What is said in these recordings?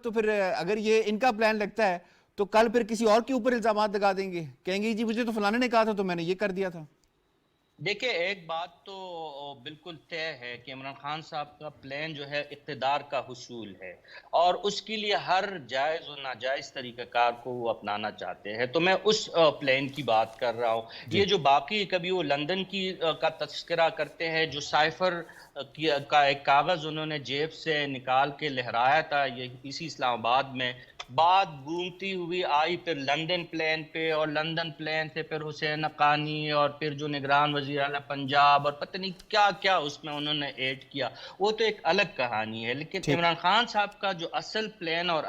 تو پھر اگر یہ ان کا پلان لگتا ہے تو کل پھر کسی اور کے اوپر الزامات لگا دیں گے, کہیں گے جی مجھے تو فلانے نے کہا تھا تو میں نے یہ کر دیا تھا. دیکھیں ایک بات تو بالکل طے ہے کہ عمران خان صاحب کا پلان جو ہے اقتدار کا حصول ہے, اور اس کے لیے ہر جائز و ناجائز طریقہ کار کو وہ اپنانا چاہتے ہیں. تو میں اس پلان کی بات کر رہا ہوں. یہ جو باقی کبھی وہ لندن کی کا تذکرہ کرتے ہیں, جو سائفر کا ایک کاغذ انہوں نے جیب سے نکال کے لہرایا تھا یہ اسی اسلام آباد میں, بات گھومتی ہوئی آئی پھر لندن پلان پہ, اور لندن پلان سے پھر حسین حقانی اور پھر جو نگران وزیر اعلیٰ پنجاب اور پتہ نہیں کیا کیا اس میں انہوں نے ایڈ کیا, وہ تو ایک الگ کہانی ہے. لیکن عمران خان صاحب کا جو اصل پلان اور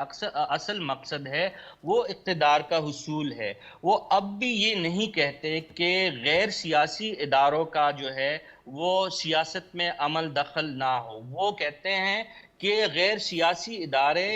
اصل مقصد ہے وہ اقتدار کا حصول ہے. وہ اب بھی یہ نہیں کہتے کہ غیر سیاسی اداروں کا جو ہے وہ سیاست میں عمل دخل نہ ہو, وہ کہتے ہیں کہ غیر سیاسی ادارے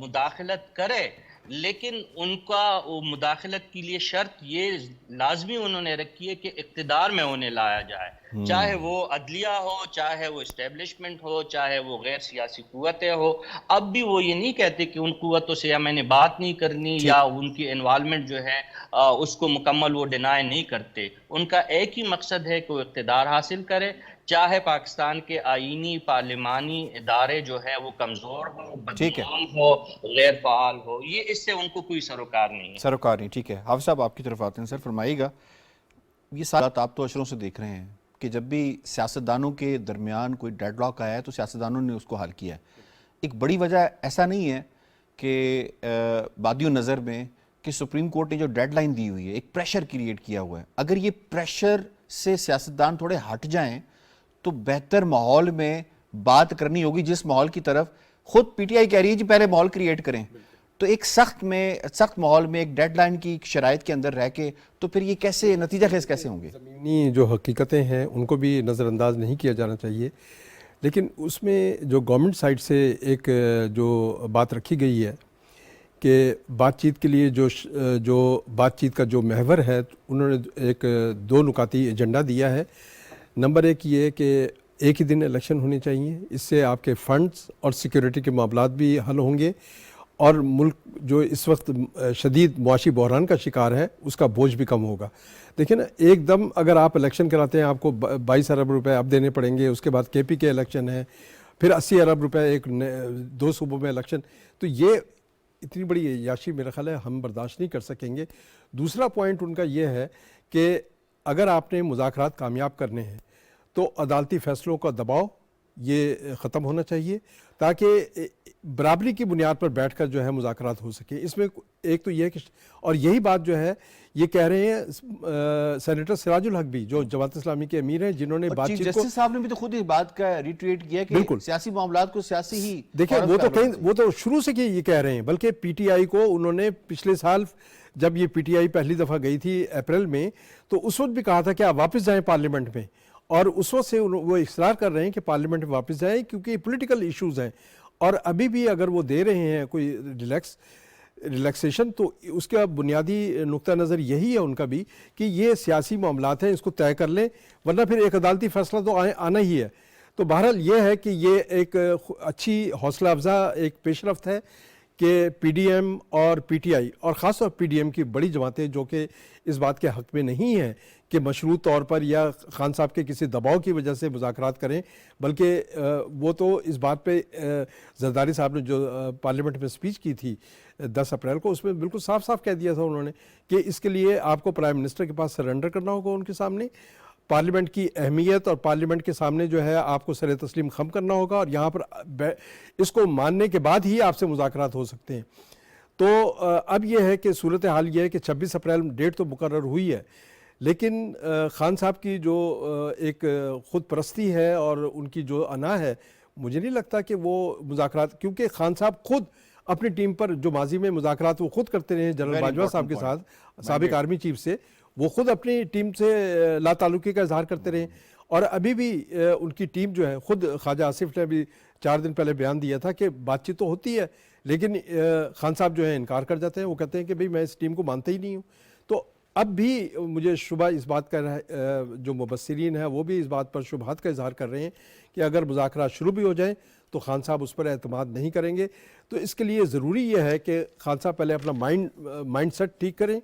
مداخلت کرے, لیکن ان کا مداخلت کے لیے شرط یہ لازمی انہوں نے رکھی ہے کہ اقتدار میں انہیں لایا جائے, چاہے وہ عدلیہ ہو, چاہے وہ اسٹیبلشمنٹ ہو, چاہے وہ غیر سیاسی قوتیں ہو. اب بھی وہ یہ نہیں کہتے کہ ان قوتوں سے یا میں نے بات نہیں کرنی یا ان کی انوالومنٹ جو ہے اس کو مکمل وہ ڈینائی نہیں کرتے. ان کا ایک ہی مقصد ہے کہ وہ اقتدار حاصل کرے, چاہے پاکستان کے آئینی پارلیمانی ادارے جو ہے وہ کمزور ہو, بدنام ہو, غیر فعال ہو, یہ اس سے ان کو کوئی سروکار نہیں ہے. سروکار نہیں. ٹھیک ہے, حافظ صاحب آپ کی طرف آتے ہیں. سر فرمائیے گا, یہ ساتھ آپ تو اشروں سے دیکھ رہے ہیں کہ جب بھی سیاستدانوں کے درمیان کوئی ڈیڈ لاک آیا ہے تو سیاستدانوں نے اس کو حل کیا ہے. ایک بڑی وجہ ایسا نہیں ہے کہ بادی نظر میں کہ سپریم کورٹ نے جو ڈیڈ لائن دی ہوئی ہے, ایک پریشر کریٹ کیا ہوا ہے. اگر یہ پریشر سے سیاستدان تھوڑے ہٹ جائیں تو بہتر ماحول میں بات کرنی ہوگی, جس ماحول کی طرف خود پی ٹی آئی کہہ رہی ہے جی پہلے ماحول کریٹ کریں. تو ایک سخت ماحول میں ایک ڈیڈ لائن کی شرائط کے اندر رہ کے تو پھر یہ کیسے نتیجہ خیز کیسے ہوں گے؟ زمینی جو حقیقتیں ہیں ان کو بھی نظر انداز نہیں کیا جانا چاہیے. لیکن اس میں جو گورنمنٹ سائڈ سے ایک جو بات رکھی گئی ہے کہ بات چیت کے لیے جو بات چیت کا جو محور ہے, انہوں نے ایک 2 نکاتی ایجنڈا دیا ہے. نمبر 1 یہ کہ ایک ہی دن الیکشن ہونے چاہیے, اس سے آپ کے فنڈز اور سیکیورٹی کے معاملات بھی حل ہوں گے, اور ملک جو اس وقت شدید معاشی بحران کا شکار ہے اس کا بوجھ بھی کم ہوگا. دیکھیں نا, ایک دم اگر آپ الیکشن کراتے ہیں آپ کو 22 ارب روپے اب دینے پڑیں گے, اس کے بعد کے پی کے الیکشن ہے, پھر 80 ارب روپے ایک 2 صوبوں میں الیکشن, تو یہ اتنی بڑی عیاشی میرا خیال ہے ہم برداشت نہیں کر سکیں گے. دوسرا پوائنٹ ان کا یہ ہے کہ اگر آپ نے مذاکرات کامیاب کرنے ہیں تو عدالتی فیصلوں کا دباؤ یہ ختم ہونا چاہیے, تاکہ برابری کی بنیاد پر بیٹھ کر جو ہے مذاکرات ہو سکے. اس میں ایک تو یہ کہ, اور یہی بات جو ہے یہ کہہ رہے ہیں سینیٹر سراج الحق بھی, جو جماعت اسلامی کے امیر ہیں, جنہوں نے بات چیت کو, جسٹس صاحب نے بھی تو خود اس بات کا ریٹویٹ کیا کہ سیاسی معاملات کو سیاسی ہی دیکھیں, وہ تو شروع سے یہ کہہ رہے ہیں. بلکہ پی ٹی آئی کو انہوں نے پچھلے سال جب یہ پی ٹی آئی پہلی دفعہ گئی تھی اپریل میں, تو اس وقت بھی کہا تھا کہ آپ واپس جائیں پارلیمنٹ میں, اور اس وقت سے وہ اصرار کر رہے ہیں کہ پارلیمنٹ میں واپس جائیں کیونکہ یہ پولیٹیکل ایشوز ہیں. اور ابھی بھی اگر وہ دے رہے ہیں کوئی ریلیکسیشن, تو اس کا بنیادی نقطہ نظر یہی ہے ان کا بھی کہ یہ سیاسی معاملات ہیں, اس کو طے کر لیں, ورنہ پھر ایک عدالتی فیصلہ تو آنا ہی ہے. تو بہرحال یہ ہے کہ یہ ایک اچھی حوصلہ افزا ایک پیش رفت ہے کہ پی ڈی ایم اور پی ٹی آئی, اور خاص طور پی ڈی ایم کی بڑی جماعتیں جو کہ اس بات کے حق میں نہیں ہیں کہ مشروط طور پر یا خان صاحب کے کسی دباؤ کی وجہ سے مذاکرات کریں, بلکہ وہ تو اس بات پہ زرداری صاحب نے جو پارلیمنٹ میں سپیچ کی تھی 10 اپریل کو, اس میں بالکل صاف صاف کہہ دیا تھا انہوں نے کہ اس کے لیے آپ کو پرائم منسٹر کے پاس سرنڈر کرنا ہوگا ان کے سامنے, پارلیمنٹ کی اہمیت اور پارلیمنٹ کے سامنے جو ہے آپ کو سر تسلیم خم کرنا ہوگا, اور یہاں پر اس کو ماننے کے بعد ہی آپ سے مذاکرات ہو سکتے ہیں. تو اب یہ ہے کہ صورتحال یہ ہے کہ 26 اپریل ڈیٹ تو مقرر ہوئی ہے, لیکن خان صاحب کی جو ایک خود پرستی ہے اور ان کی جو انا ہے, مجھے نہیں لگتا کہ وہ مذاکرات, کیونکہ خان صاحب خود اپنی ٹیم پر جو ماضی میں مذاکرات وہ خود کرتے رہے جنرل باجوہ صاحب کے ساتھ, سابق آرمی چیف سے, وہ خود اپنی ٹیم سے لا تعلقی کا اظہار کرتے رہے. اور ابھی بھی ان کی ٹیم جو ہے, خود خواجہ آصف نے بھی 4 دن پہلے بیان دیا تھا کہ بات چیت تو ہوتی ہے, لیکن خان صاحب جو ہے انکار کر جاتے ہیں, وہ کہتے ہیں کہ بھئی میں اس ٹیم کو مانتا ہی نہیں ہوں. تو اب بھی مجھے شبہ اس بات کا جو مبصرین ہیں وہ بھی اس بات پر شبہات کا اظہار کر رہے ہیں کہ اگر مذاکرات شروع بھی ہو جائیں تو خان صاحب اس پر اعتماد نہیں کریں گے. تو اس کے لیے ضروری یہ ہے کہ خان صاحب پہلے اپنا مائنڈ سیٹ ٹھیک کریں,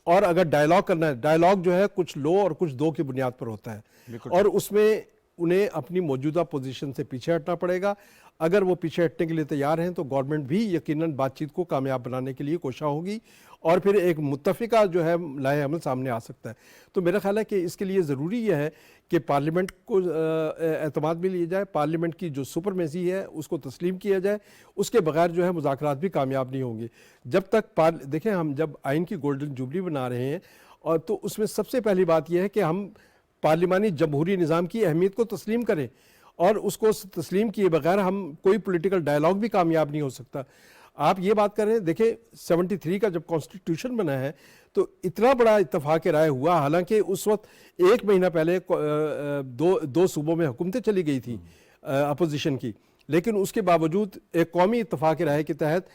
اور اگر ڈائلاگ کرنا ہے, ڈائلاگ جو ہے کچھ لو اور کچھ دو کی بنیاد پر ہوتا ہے, اور اس میں انہیں اپنی موجودہ پوزیشن سے پیچھے ہٹنا پڑے گا. اگر وہ پیچھے ہٹنے کے لیے تیار ہیں تو گورنمنٹ بھی یقیناً بات چیت کو کامیاب بنانے کے لیے کوشاں ہوگی, اور پھر ایک متفقہ جو ہے لائحہ عمل سامنے آ سکتا ہے. تو میرا خیال ہے کہ اس کے لیے ضروری یہ ہے کہ پارلیمنٹ کو اعتماد میں لیا جائے, پارلیمنٹ کی جو سپرمیسی ہے اس کو تسلیم کیا جائے. اس کے بغیر جو ہے مذاکرات بھی کامیاب نہیں ہوں گے. جب تک دیکھیں, ہم جب آئین کی گولڈن جوبلی بنا رہے ہیں, اور تو اس میں سب سے پہلی بات یہ ہے کہ ہم پارلیمانی جمہوری نظام کی اہمیت کو تسلیم کریں, اور اس کو تسلیم کیے بغیر ہم کوئی پولیٹیکل ڈائلاگ بھی کامیاب نہیں ہو سکتا. آپ یہ بات کر رہے ہیں, دیکھیں 73 کا جب کانسٹیٹیوشن بنا ہے تو اتنا بڑا اتفاق رائے ہوا, حالانکہ اس وقت ایک مہینہ پہلے دو صوبوں میں حکومتیں چلی گئی تھی اپوزیشن کی, لیکن اس کے باوجود ایک قومی اتفاق رائے کے تحت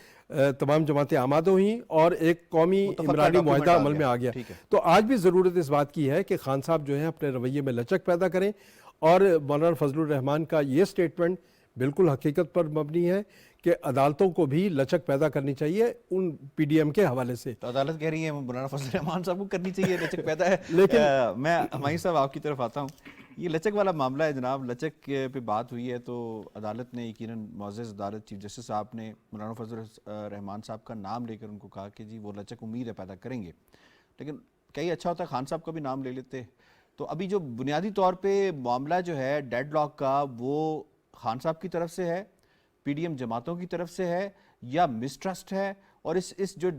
تمام جماعتیں آمادہ ہوئیں اور ایک قومی عمرانی معاہدہ عمل میں آ گیا. تو آج بھی ضرورت اس بات کی ہے کہ خان صاحب جو ہیں اپنے رویے میں لچک پیدا کریں, اور مولانا فضل الرحمان کا یہ سٹیٹمنٹ بالکل حقیقت پر مبنی ہے کہ عدالتوں کو بھی لچک پیدا کرنی چاہیے ان پی ڈی ایم کے حوالے سے. تو عدالت کہہ رہی ہے مولانا فضل الرحمان صاحب کو کرنی چاہیے لچک پیدا ہے. لیکن میں ہمائی صاحب آپ کی طرف آتا ہوں, یہ لچک والا معاملہ ہے جناب, لچک پہ بات ہوئی ہے تو عدالت نے یقیناً معزز عدالت چیف جسٹس صاحب نے مولانا فضل الرحمان صاحب کا نام لے کر ان کو کہا کہ جی وہ لچک امید ہے پیدا کریں گے. لیکن کئی اچھا ہوتا ہے خان صاحب کا بھی نام لے لیتے. تو ابھی جو بنیادی طور پہ معاملہ جو ہے ڈیڈ لاک کا, وہ خان صاحب کی طرف سے ہے, پی ڈی ایم جماعتوں کی طرف سے ہے, یا مسٹرسٹ ہے, اور اس جو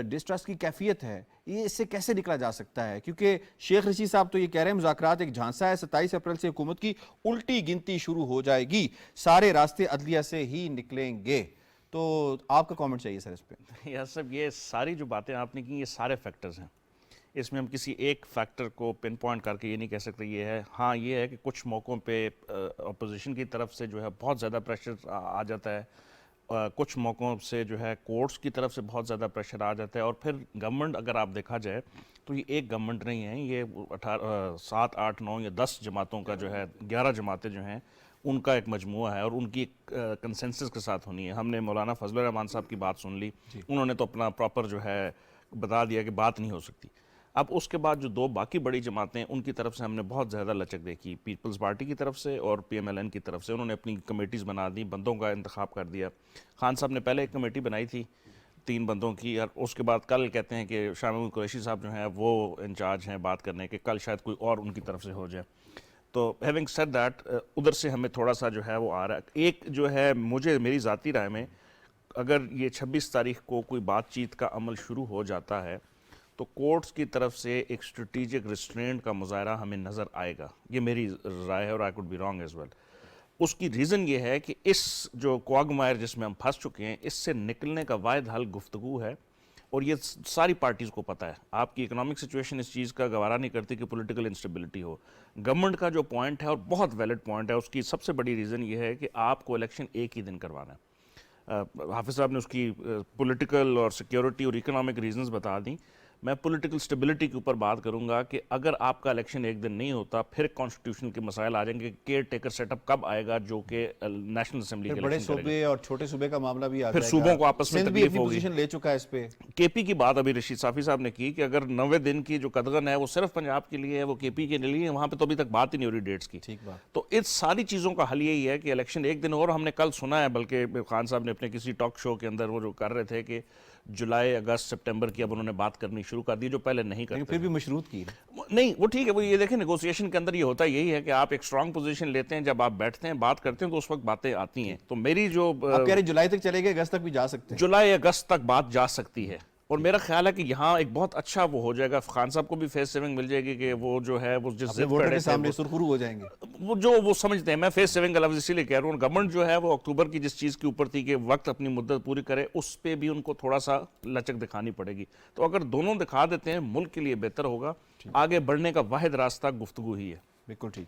ڈسٹرسٹ کی کیفیت ہے یہ اس سے کیسے نکلا جا سکتا ہے؟ کیونکہ شیخ رشید صاحب تو یہ کہہ رہے ہیں مذاکرات ایک جھانسا ہے, 27 اپریل سے حکومت کی الٹی گنتی شروع ہو جائے گی, سارے راستے عدلیہ سے ہی نکلیں گے. تو آپ کا کامنٹ چاہیے سر اس پہ. یار صاحب, یہ ساری جو باتیں آپ نے کی یہ سارے فیکٹرز ہیں, اس میں ہم کسی ایک فیکٹر کو پن پوائنٹ کر کے یہ نہیں کہہ سکتے یہ ہے. ہاں یہ ہے کہ کچھ موقعوں پہ اپوزیشن کی طرف سے جو ہے بہت زیادہ پریشر آ جاتا ہے, کچھ موقعوں سے جو ہے کورٹس کی طرف سے بہت زیادہ پریشر آ جاتا ہے, اور پھر گورنمنٹ اگر آپ دیکھا جائے تو یہ ایک گورنمنٹ نہیں ہے, یہ 7, 8, 9 یا 10 جماعتوں کا جو ہے 11 جماعتیں جو ہیں ان کا ایک مجموعہ ہے, اور ان کی ایک کنسنسس کے ساتھ ہونی ہے. ہم نے مولانا فضل الرحمان صاحب کی بات سن لی, انہوں نے تو اپنا پراپر جو ہے بتا دیا کہ بات نہیں ہو سکتی. اب اس کے بعد جو دو باقی بڑی جماعتیں ان کی طرف سے ہم نے بہت زیادہ لچک دیکھی, پیپلز پارٹی کی طرف سے اور پی ایم ایل این کی طرف سے. انہوں نے اپنی کمیٹیز بنا دی, بندوں کا انتخاب کر دیا. خان صاحب نے پہلے ایک کمیٹی بنائی تھی 3 بندوں کی, اور اس کے بعد کل کہتے ہیں کہ شاہ محمود قریشی صاحب جو ہیں وہ انچارج ہیں بات کرنے کے, کل شاید کوئی اور ان کی طرف سے ہو جائے. تو ہیونگ سیڈ دیٹ, ادھر سے ہمیں تھوڑا سا جو ہے وہ آ رہا ہے. ایک جو ہے میری ذاتی رائے میں, اگر یہ 26 تاریخ کو کوئی بات چیت کا عمل شروع ہو جاتا ہے تو کورٹس کی طرف سے ایک اسٹریٹجک ریسٹرینٹ کا مظاہرہ ہمیں نظر آئے گا. یہ میری رائے ہے, اور I could be wrong as well. اس کی ریزن یہ ہے کہ اس جو کوگمائر جس میں ہم پھنس چکے ہیں, اس سے نکلنے کا واحد حل گفتگو ہے, اور یہ ساری پارٹیز کو پتہ ہے. آپ کی اکنامک سچویشن اس چیز کا گوارا نہیں کرتی کہ پولیٹیکل انسٹیبلٹی ہو. گورنمنٹ کا جو پوائنٹ ہے, اور بہت ویلڈ پوائنٹ ہے, اس کی سب سے بڑی ریزن یہ ہے کہ آپ کو الیکشن ایک ہی دن کروانا ہے. حافظ صاحب نے اس کی پولیٹیکل اور سیکیورٹی اور اکنامک ریزنز بتا دیں. میں پولیٹیکل سٹیبلٹی کے اوپر بات کروں گا کہ اگر آپ کا الیکشن ایک دن نہیں ہوتا پھر کانسٹیٹیوشن کے مسائل آ جائیں گے. کیئر ٹیکر سیٹ اپ کب آئے گا جو کہ نیشنل اسمبلی کے بڑے صوبے اور چھوٹے صوبے کا معاملہ بھی آ پھر صوبوں کو آپس میں تکلیف ہوگی. پوزیشن لے چکا ہے اس پہ. کے پی کی بات ابھی رشید صافی صاحب نے کی کہ اگر 90 دن کی جو قدغن ہے وہ صرف پنجاب کے لیے ہے, وہ کے پی کے لیے, وہاں پہ تو ابھی تک بات ہی نہیں ہو رہی ڈیٹس کی. ٹھیک بات. تو اس ساری چیزوں کا حل یہی ہے کہ الیکشن ایک دن. اور ہم نے کل سنا ہے, بلکہ خان صاحب نے اپنے کسی ٹاک شو کے اندر وہ جو کر رہے تھے کہ جولائی, اگست, سپٹمبر کی اب انہوں نے بات کرنی شروع کر دی, جو پہلے نہیں کرتے. پھر بھی مشروط کی نہیں, وہ ٹھیک ہے. وہ یہ دیکھیں نیگوسیشن کے اندر یہ ہوتا یہی ہے کہ آپ ایک اسٹرانگ پوزیشن لیتے ہیں, جب آپ بیٹھتے ہیں بات کرتے ہیں تو اس وقت باتیں آتی ہیں. تو میری جو آپ کہہ رہے ہیں جولائی تک چلے گئے, اگست تک بھی جا سکتے ہیں. جولائی اگست تک بات جا سکتی ہے, اور میرا خیال ہے کہ یہاں ایک بہت اچھا وہ ہو جائے گا. خان صاحب کو بھی فیس سیونگ مل جائے گی کہ وہ جو ہے وہ جس ووٹر کے سامنے سرخرو ہو جائیں گے, وہ سمجھتے ہیں. میں فیس سیونگ کا لفظ اسی لیے کہہ رہا ہوں. گورنمنٹ جو ہے وہ اکتوبر کی جس چیز کے اوپر تھی کہ وقت اپنی مدت پوری کرے, اس پہ بھی ان کو تھوڑا سا لچک دکھانی پڑے گی. تو اگر دونوں دکھا دیتے ہیں ملک کے لیے بہتر ہوگا. آگے بڑھنے کا واحد راستہ گفتگو ہی ہے. بالکل ٹھیک.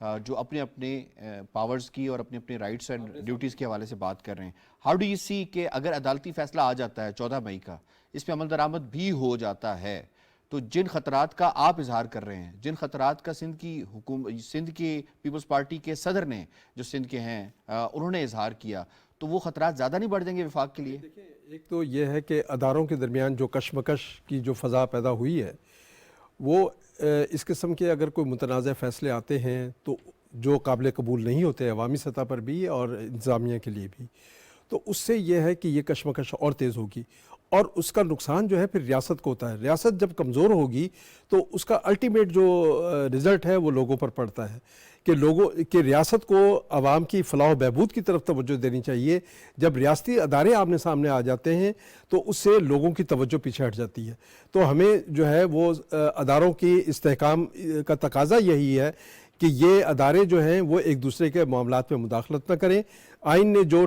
جو اپنے اپنے پاورز کی اور اپنے اپنے رائٹس اینڈ ڈیوٹیز کے حوالے سے بات کر رہے ہیں. ہاؤ ڈو یو سی کہ اگر عدالتی فیصلہ آ جاتا ہے 14 مئی کا, اس پہ عمل درآمد بھی ہو جاتا ہے, تو جن خطرات کا آپ اظہار کر رہے ہیں, جن خطرات کا سندھ کی پیپلز پارٹی کے صدر نے جو سندھ کے ہیں انہوں نے اظہار کیا, تو وہ خطرات زیادہ نہیں بڑھ جائیں گے وفاق کے لیے؟ ایک تو یہ ہے کہ اداروں کے درمیان جو کشمکش کی جو فضا پیدا ہوئی ہے, وہ اس قسم کے اگر کوئی متنازع فیصلے آتے ہیں تو جو قابل قبول نہیں ہوتے عوامی سطح پر بھی اور انتظامیہ کے لیے بھی, تو اس سے یہ ہے کہ یہ کشمکش اور تیز ہوگی, اور اس کا نقصان جو ہے پھر ریاست کو ہوتا ہے. ریاست جب کمزور ہوگی تو اس کا الٹیمیٹ جو رزلٹ ہے وہ لوگوں پر پڑتا ہے کہ ریاست کو عوام کی فلاح و بہبود کی طرف توجہ دینی چاہیے. جب ریاستی ادارے آمنے سامنے آ جاتے ہیں تو اس سے لوگوں کی توجہ پیچھے ہٹ جاتی ہے. تو ہمیں جو ہے وہ اداروں کی استحکام کا تقاضا یہی ہے کہ یہ ادارے جو ہیں وہ ایک دوسرے کے معاملات میں مداخلت نہ کریں. آئین نے جو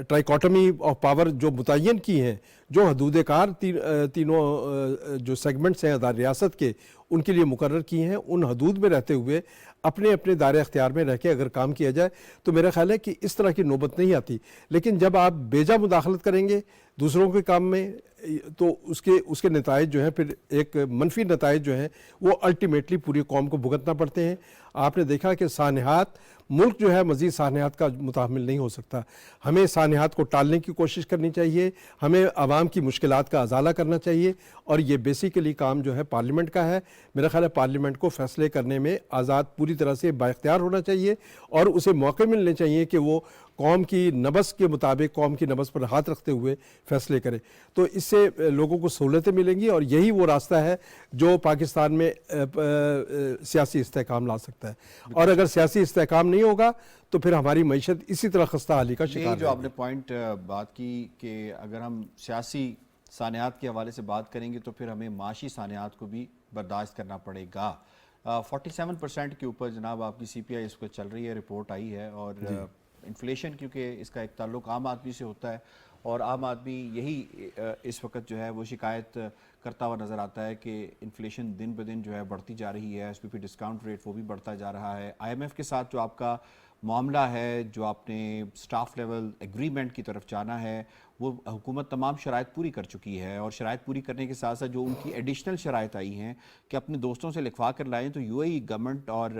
ٹرائیکاٹمی آف پاور جو متعین کی ہیں, جو حدود کار تینوں جو سیگمنٹس ہیں ریاست کے ان کے لیے مقرر کی ہیں, ان حدود میں رہتے ہوئے اپنے اپنے دائرے اختیار میں رہ کے اگر کام کیا جائے تو میرا خیال ہے کہ اس طرح کی نوبت نہیں آتی. لیکن جب آپ بیجا مداخلت کریں گے دوسروں کے کام میں تو اس کے نتائج جو ہیں پھر ایک منفی نتائج جو ہیں وہ الٹیمیٹلی پوری قوم کو بھگتنا پڑتے ہیں. آپ نے دیکھا کہ سانحات ملک جو ہے مزید سانحات کا متحمل نہیں ہو سکتا. ہمیں سانحات کو ٹالنے کی کوشش کرنی چاہیے, ہمیں عوام کی مشکلات کا ازالہ کرنا چاہیے, اور یہ بیسیکلی کام جو ہے پارلیمنٹ کا ہے. میرا خیال ہے پارلیمنٹ کو فیصلے کرنے میں آزاد پوری طرح سے بااختیار ہونا چاہیے, اور اسے موقع ملنے چاہیے کہ وہ قوم کی نبض کے مطابق قوم کی نبض پر ہاتھ رکھتے ہوئے فیصلے کرے. تو اس سے لوگوں کو سہولتیں ملیں گی, اور یہی وہ راستہ ہے جو پاکستان میں سیاسی استحکام لا سکتا ہے. اور اگر سیاسی استحکام نہیں ہوگا تو پھر ہماری معیشت اسی طرح خستہ حالی کا شکار ہے. جو آپ نے پوائنٹ بات کی کہ اگر ہم سیاسی سانحات کے حوالے سے بات کریں گے تو پھر ہمیں معاشی سانحات کو بھی برداشت کرنا پڑے گا. 47% کے اوپر جناب آپ کی سی پی آئی اس کو چل رہی ہے, رپورٹ آئی ہے, اور انفلیشن کیونکہ اس کا ایک تعلق عام آدمی سے ہوتا ہے, اور عام آدمی یہی اس وقت جو ہے وہ شکایت کرتا ہوا نظر آتا ہے کہ انفلیشن دن بہ دن جو ہے بڑھتی جا رہی ہے, ایس پی پی ڈسکاؤنٹ ریٹ وہ بھی بڑھتا جا رہا ہے. آئی ایم ایف کے ساتھ جو آپ کا معاملہ ہے, جو آپ نے سٹاف لیول ایگریمنٹ کی طرف جانا ہے, وہ حکومت تمام شرائط پوری کر چکی ہے, اور شرائط پوری کرنے کے ساتھ ساتھ جو ان کی ایڈیشنل شرائط آئی ہیں کہ اپنے دوستوں سے لکھوا کر لائیں, تو یو اے ای گورنمنٹ اور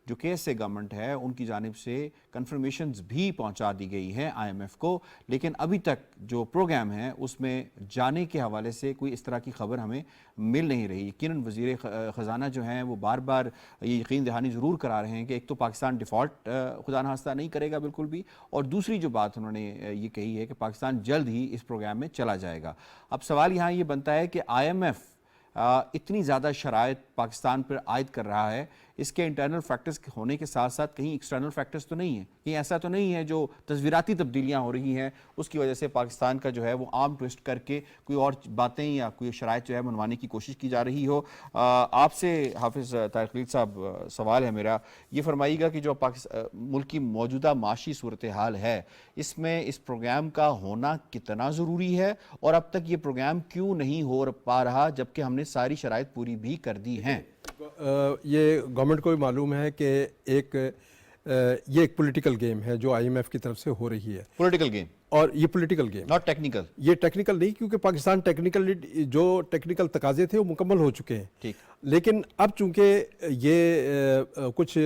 جو کے ایس اے گورنمنٹ ہے ان کی جانب سے کنفرمیشنز بھی پہنچا دی گئی ہیں آئی ایم ایف کو. لیکن ابھی تک جو پروگرام ہے اس میں جانے کے حوالے سے کوئی اس طرح کی خبر ہمیں مل نہیں رہی. یقیناً وزیر خزانہ جو ہیں وہ بار بار یہ یقین دہانی ضرور کرا رہے ہیں کہ ایک تو پاکستان ڈیفالٹ خدا نخواستہ نہیں کرے گا بالکل بھی, اور دوسری جو بات انہوں نے یہ کہی ہے کہ پاکستان جلد ہی اس پروگرام میں چلا جائے گا. اب سوال یہاں یہ بنتا ہے کہ آئی ایم ایف اتنی زیادہ شرائط پاکستان پر عائد کر رہا ہے, اس کے انٹرنل فیکٹرز ہونے کے ساتھ ساتھ کہیں ایکسٹرنل فیکٹرز تو نہیں ہیں, کہیں ایسا تو نہیں ہے جو تصویراتی تبدیلیاں ہو رہی ہیں اس کی وجہ سے پاکستان کا جو ہے وہ عام ٹوسٹ کر کے کوئی اور باتیں یا کوئی شرائط جو ہے منوانے کی کوشش کی جا رہی ہو. آپ سے حافظ طارق خلیل صاحب سوال ہے میرا, یہ فرمائیے گا کہ جو ملک کی موجودہ معاشی صورتحال ہے اس میں اس پروگرام کا ہونا کتنا ضروری ہے, اور اب تک یہ پروگرام کیوں نہیں ہو پا رہا جبکہ ہم نے ساری شرائط پوری بھی کر دی ہیں؟ یہ گورنمنٹ کو بھی معلوم ہے کہ یہ ایک پولیٹیکل گیم ہے جو آئی ایم ایف کی طرف سے ہو رہی ہے. پولیٹیکل گیم, اور یہ پولیٹیکل گیم ناٹ ٹیکنیکل. یہ ٹیکنیکل نہیں, کیونکہ پاکستان جو ٹیکنیکل تقاضے تھے وہ مکمل ہو چکے ہیں. ٹھیک. لیکن اب چونکہ یہ کچھ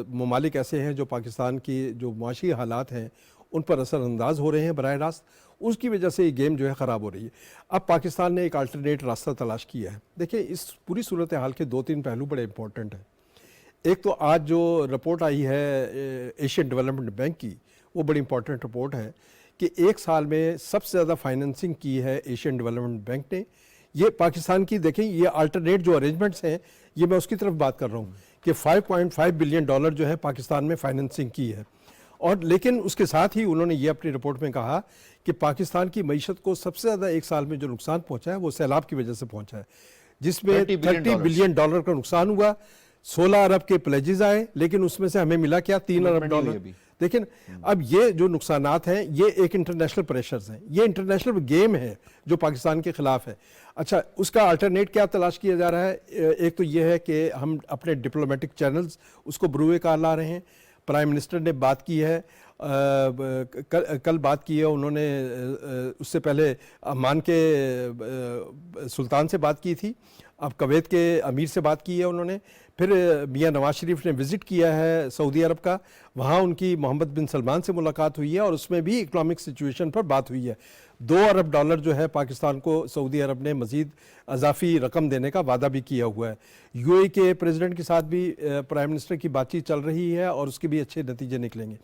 ممالک ایسے ہیں جو پاکستان کی جو معاشی حالات ہیں ان پر اثر انداز ہو رہے ہیں براہ راست, اس کی وجہ سے یہ گیم جو ہے خراب ہو رہی ہے. اب پاکستان نے ایک الٹرنیٹ راستہ تلاش کیا ہے. دیکھیں اس پوری صورتحال کے 2-3 پہلو بڑے امپورٹنٹ ہیں. ایک تو آج جو رپورٹ آئی ہے ایشین ڈیولپمنٹ بینک کی, وہ بڑی امپورٹنٹ رپورٹ ہے کہ ایک سال میں سب سے زیادہ فائننسنگ کی ہے ایشین ڈیولپمنٹ بینک نے. یہ پاکستان کی دیکھیں یہ الٹرنیٹ جو ارینجمنٹس ہیں یہ میں اس کی طرف بات کر رہا ہوں کہ $5.5 بلین جو ہے پاکستان میں فائننسنگ کی ہے. اور لیکن اس کے ساتھ ہی انہوں نے یہ اپنی رپورٹ میں کہا کہ پاکستان کی معیشت کو سب سے زیادہ ایک سال میں جو نقصان پہنچا ہے وہ سیلاب کی وجہ سے پہنچا ہے, جس میں $30 بلین کا نقصان ہوا. 16 ارب کے پلیجز آئے, لیکن اس میں سے ہمیں ملا کیا $3 ارب. لیکن اب یہ جو نقصانات ہیں یہ ایک انٹرنیشنل پریشرز ہیں, یہ انٹرنیشنل گیم ہے جو پاکستان کے خلاف ہے. اچھا, اس کا الٹرنیٹ کیا تلاش کیا جا رہا ہے؟ ایک تو یہ ہے کہ ہم اپنے ڈپلومیٹک چینلز اس کو بروئے کار لا رہے ہیں. پرائم منسٹر نے بات کی ہے, کل بات کی ہے انہوں نے, اس سے پہلے عمان کے سلطان سے بات کی تھی, اب کویت کے امیر سے بات کی ہے انہوں نے, پھر میاں نواز شریف نے وزٹ کیا ہے سعودی عرب کا, وہاں ان کی محمد بن سلمان سے ملاقات ہوئی ہے اور اس میں بھی اکنامک سچویشن پر بات ہوئی ہے. $2 ارب جو ہے پاکستان کو سعودی عرب نے مزید اضافی رقم دینے کا وعدہ بھی کیا ہوا ہے. یو اے کے پریزیڈنٹ کے ساتھ بھی پرائم منسٹر کی بات چیت چل رہی ہے اور اس کے بھی اچھے نتیجے نکلیں گے.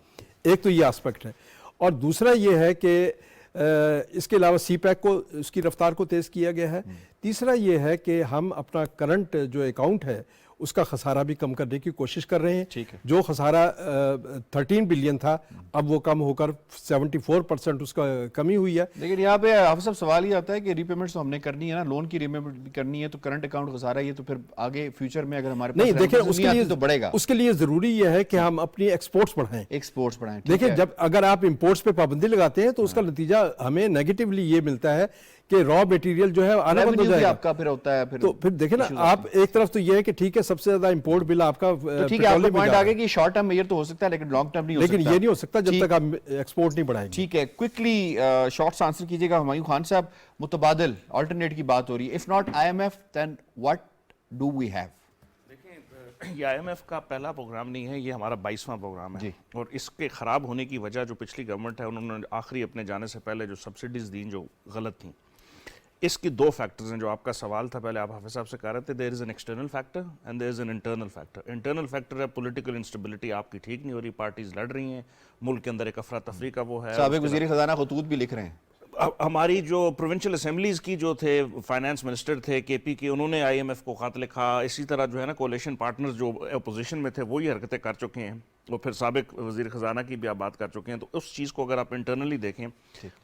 ایک تو یہ آسپیکٹ ہے, اور دوسرا یہ ہے کہ اس کے علاوہ سی پیک کو اس کی رفتار کو تیز کیا گیا ہے. تیسرا یہ ہے کہ ہم اپنا کرنٹ جو اکاؤنٹ ہے اس کا خسارہ بھی کم کرنے کی کوشش کر رہے ہیں. جو خسارہ 13 بلین تھا اب وہ کم ہو کر 74% اس کا کمی ہوئی ہے. لیکن یہاں پہ حافظ صاحب سوال یہ آتا ہے کہ ری پیمنٹس تو ہم نے کرنی ہے نا, لون کی ری پیمنٹ بھی کرنی ہے, تو کرنٹ اکاؤنٹ خسارہ یہ تو پھر آگے فیوچر میں اگر ہمارے پاس نہیں دیکھیں اس کے لیے تو بڑھے گا. اس کے لیے ضروری یہ ہے کہ ہم اپنی ایکسپورٹس بڑھائیں. ایکسپورٹس بڑھائیں. دیکھیں جب اگر آپ امپورٹس پہ پابندی لگاتے ہیں تو اس کا نتیجہ ہمیں نیگیٹیولی یہ ملتا ہے کہ را میٹیریل جو ہے آنا بند ہو جائے گا. آپ کا پھر ہوتا ہے تو پھر دیکھیں نا, آپ ایک طرف تو یہ ہے کہ ٹھیک ہے سب سے زیادہ امپورٹ بل آپ کا ٹھیک ہے, آپ کا پوائنٹ آگے کہ شارٹ ٹرم میجر تو ہو سکتا ہے لیکن لانگ ٹرم نہیں ہو سکتا. لیکن یہ نہیں ہو سکتا جب تک آپ ایکسپورٹ نہیں بڑھائیں گے. ٹھیک ہے, کوئکلی شارٹس آنسر کیجیے گا ہمایوں خان صاحب. متبادل آلٹرنیٹ کی بات ہو رہی ہے, if not IMF then what do we have؟ دیکھیں یہ IMF کا پہلا پروگرام نہیں ہے, یہ ہمارا 22واں پروگرام ہے, اور اس کے خراب ہونے کی وجہ جو پچھلی گورنمنٹ ہے انہوں نے آخری اپنے جانے سے پہلے جو سبسڈیز دیں جو غلط تھیں, اس کی 2 فیکٹرز ہیں. جو آپ کا سوال تھا پہلے آپ حافظ صاحب سے کہہ رہے تھے, there is an external factor and there is an internal factor. Internal factor ہے پولیٹیکل انسٹیبلٹی آپ کی ٹھیک نہیں ہو رہی, پارٹیز لڑ رہی ہیں, ملک کے اندر ایک افراتفری کا وہ ہے. سابق وزیر خزانہ خطوط بھی لکھ رہے ہیں. ہماری جو پروونشل اسمبلیز کی جو تھے فائنانس منسٹر تھے KP کے, انہوں نے IMF کو خط لکھا. اسی طرح جو ہے نا کولیشن پارٹنرز جو اپوزیشن میں تھے وہی حرکتیں کر چکے ہیں, اور پھر سابق وزیر خزانہ کی بھی آپ بات کر چکے ہیں. تو اس چیز کو اگر آپ انٹرنلی دیکھیں,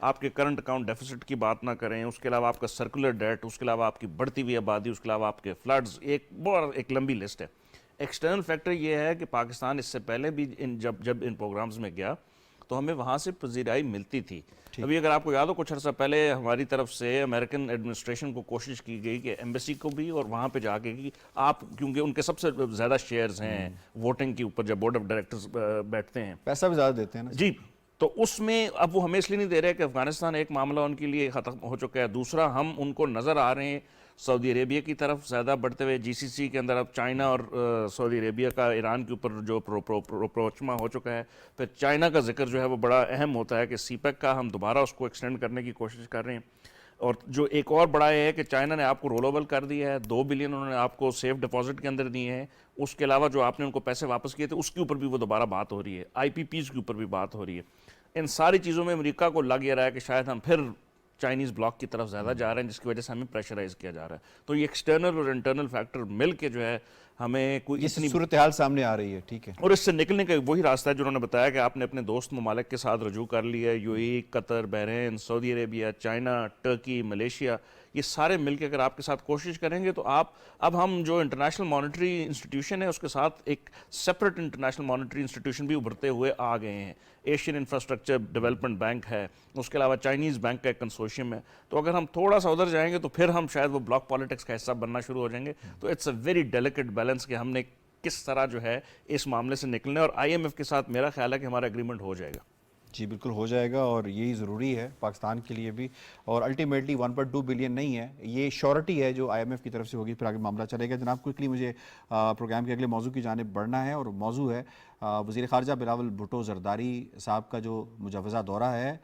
آپ کے کرنٹ اکاؤنٹ ڈیفیسٹ کی بات نہ کریں, اس کے علاوہ آپ کا سرکولر ڈیٹ, اس کے علاوہ آپ کی بڑھتی ہوئی آبادی, اس کے علاوہ آپ کے فلڈز, ایک لمبی لسٹ ہے. ایکسٹرنل فیکٹر یہ ہے کہ پاکستان اس سے پہلے بھی جب ان پروگرامز میں گیا تو ہمیں وہاں سے پذیرائی ملتی تھی. ابھی اگر آپ کو یاد ہو کچھ عرصہ پہلے ہماری طرف سے امریکن ایڈمنسٹریشن کو کوشش کی گئی کہ ایمبیسی کو بھی اور وہاں پہ جا کے کہ آپ, کیونکہ ان کے سب سے زیادہ شیئرز ہیں ووٹنگ کے اوپر جب بورڈ آف ڈائریکٹرز بیٹھتے ہیں, پیسہ بھی زیادہ دیتے ہیں نا جی, تو اس میں اب وہ ہمیں اس لیے نہیں دے رہے کہ افغانستان ایک معاملہ ان کے لیے ختم ہو چکا ہے. دوسرا, ہم ان کو نظر آ رہے ہیں سعودی عربیہ کی طرف زیادہ بڑھتے ہوئے. GCC کے اندر اب چائنا اور سعودی عربیہ کا ایران کے اوپر جو پروچما ہو چکا ہے. پھر چائنا کا ذکر جو ہے وہ بڑا اہم ہوتا ہے کہ سی پیک کا ہم دوبارہ اس کو ایکسٹینڈ کرنے کی کوشش کر رہے ہیں. اور جو ایک اور بڑا یہ ہے کہ چائنا نے آپ کو رول اوور کر دیا ہے, 2 بلین انہوں نے آپ کو سیف ڈپازٹ کے اندر دیے ہیں. اس کے علاوہ جو آپ نے ان کو پیسے واپس کیے تھے اس کے اوپر بھی وہ دوبارہ بات ہو رہی ہے, IPPs کے اوپر بھی بات ہو رہی ہے. ان ساری چیزوں میں امریکہ کو لگ یہ رہا ہے کہ شاید ہم پھر چائنیز بلاک کی طرف زیادہ جا رہے ہیں, جس کی وجہ سے ہمیں پریشرائز کیا جا رہا ہے. تو یہ ایکسٹرنل اور انٹرنل فیکٹر مل کے جو ہے ہمیں کوئی اتنی صورتحال سامنے آ رہی ہے. ٹھیک ہے, اور اس سے نکلنے کا وہی راستہ ہے جو انہوں نے بتایا کہ آپ نے اپنے دوست ممالک کے ساتھ رجوع کر لیا ہے. UAE, قطر, بحرین, سعودی عربیہ, چائنا, ٹرکی, ملیشیا, یہ سارے مل کے اگر آپ کے ساتھ کوشش کریں گے تو اب ہم جو انٹرنیشنل مانیٹری انسٹیٹیوشن ہے اس کے ساتھ ایک سپریٹ انٹرنیشنل مانیٹری انسٹیٹیوشن بھی ابھرتے ہوئے آ گئے ہیں. ایشین انفراسٹرکچر ڈیولپمنٹ بینک ہے, اس کے علاوہ چائنیز بینک کا ایک کنسورشیم ہے. تو اگر ہم تھوڑا سا ادھر جائیں گے تو پھر ہم شاید وہ بلاک پالیٹکس کا حصہ بننا شروع ہو جائیں گے. تو it's a very delicate balance کہ ہم نے کس طرح جو ہے اس معاملے سے نکلنے, اور IMF کے ساتھ میرا خیال ہے کہ ہمارا اگریمنٹ ہو جائے گا. جی بالکل ہو جائے گا, اور یہی ضروری ہے پاکستان کے لیے بھی. اور الٹیمیٹلی 1.2 بلین نہیں ہے, یہ شورٹی ہے جو IMF کی طرف سے ہوگی, پھر آگے معاملہ چلے گا. جناب کوئکلی مجھے پروگرام کے اگلے موضوع کی جانب بڑھنا ہے, اور موضوع ہے وزیر خارجہ بلاول بھٹو زرداری صاحب کا جو مجوزہ دورہ ہے